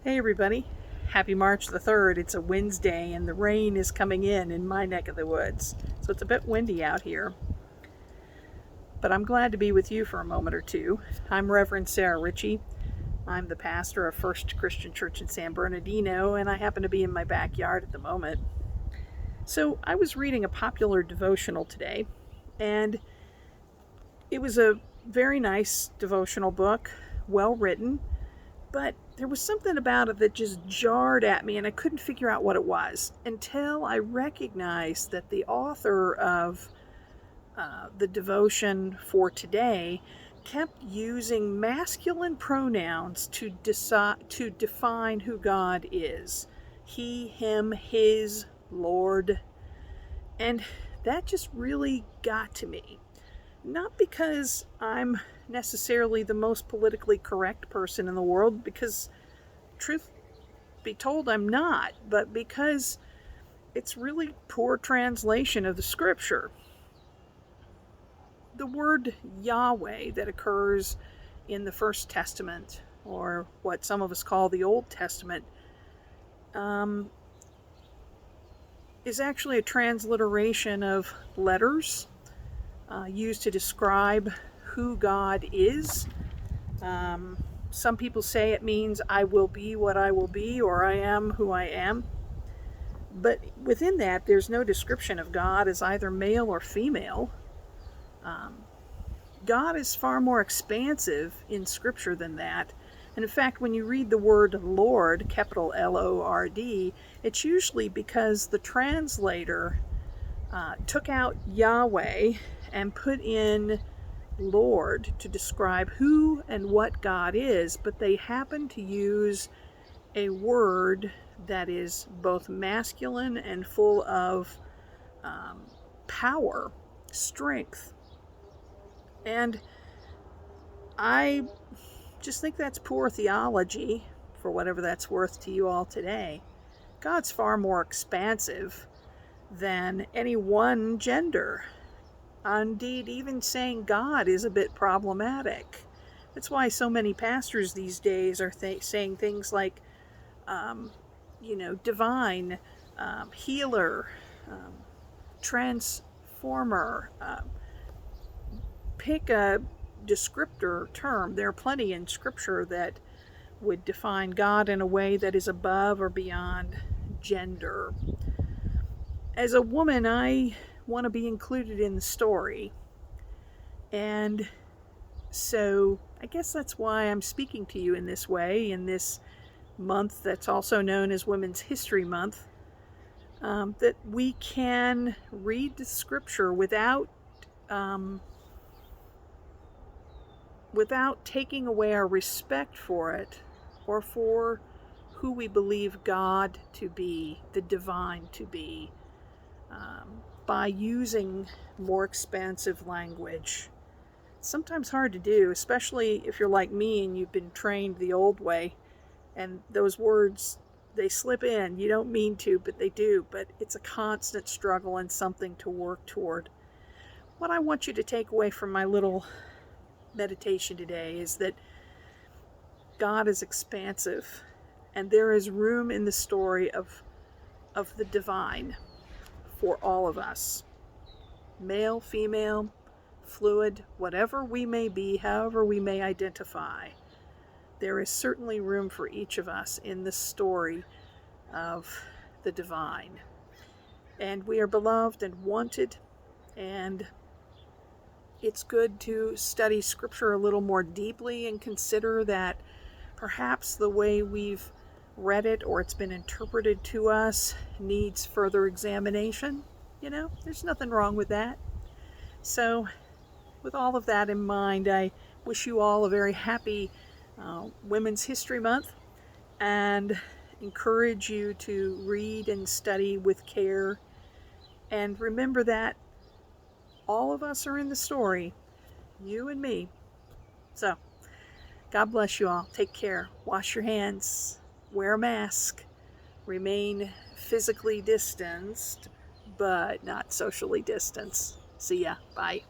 Hey everybody, happy March the 3rd. It's a Wednesday and the rain is coming in my neck of the woods. So it's a bit windy out here. But I'm glad to be with you for a moment or two. I'm Reverend Sarah Ritchie. I'm the pastor of First Christian Church in San Bernardino, and I happen to be in my backyard at the moment. So I was reading a popular devotional today, and it was a very nice devotional book, well written. But there was something about it that just jarred at me, and I couldn't figure out what it was until I recognized that the author of the devotion for today kept using masculine pronouns to define who God is. He, him, his, Lord. And that just really got to me. Not because I'm necessarily the most politically correct person in the world, because truth be told I'm not, but because it's really poor translation of the scripture. The word Yahweh that occurs in the First Testament, or what some of us call the Old Testament, is actually a transliteration of letters used to describe who God is. Some people say it means I will be what I will be, or I am who I am. But within that, there's no description of God as either male or female. God is far more expansive in Scripture than that. And in fact, when you read the word Lord, capital Lord, it's usually because the translator took out Yahweh and put in Lord to describe who and what God is, but they happen to use a word that is both masculine and full of power, strength. And I just think that's poor theology, for whatever that's worth to you all today. God's far more expansive than any one gender. Indeed, even saying God is a bit problematic. That's why so many pastors these days are saying things like, divine, healer, transformer. Pick a descriptor term. There are plenty in Scripture that would define God in a way that is above or beyond gender. As a woman, I want to be included in the story. And so I guess that's why I'm speaking to you in this way, in this month that's also known as Women's History Month, that we can read the scripture without taking away our respect for it or for who we believe God to be, the divine to be, by using more expansive language. It's sometimes hard to do, especially if you're like me and you've been trained the old way, and those words, they slip in. You don't mean to, but they do. But it's a constant struggle and something to work toward. What I want you to take away from my little meditation today is that God is expansive, and there is room in the story of the divine for all of us. Male, female, fluid, whatever we may be, however we may identify, there is certainly room for each of us in the story of the divine. And we are beloved and wanted, and it's good to study Scripture a little more deeply and consider that perhaps the way we've read it or it's been interpreted to us needs further examination. There's nothing wrong with that. So, with all of that in mind, I wish you all a very happy Women's History Month, and encourage you to read and study with care. And remember that all of us are in the story, you and me. So, God bless you all. Take care. Wash your hands. Wear a mask. Remain physically distanced, but not socially distanced. See ya. Bye.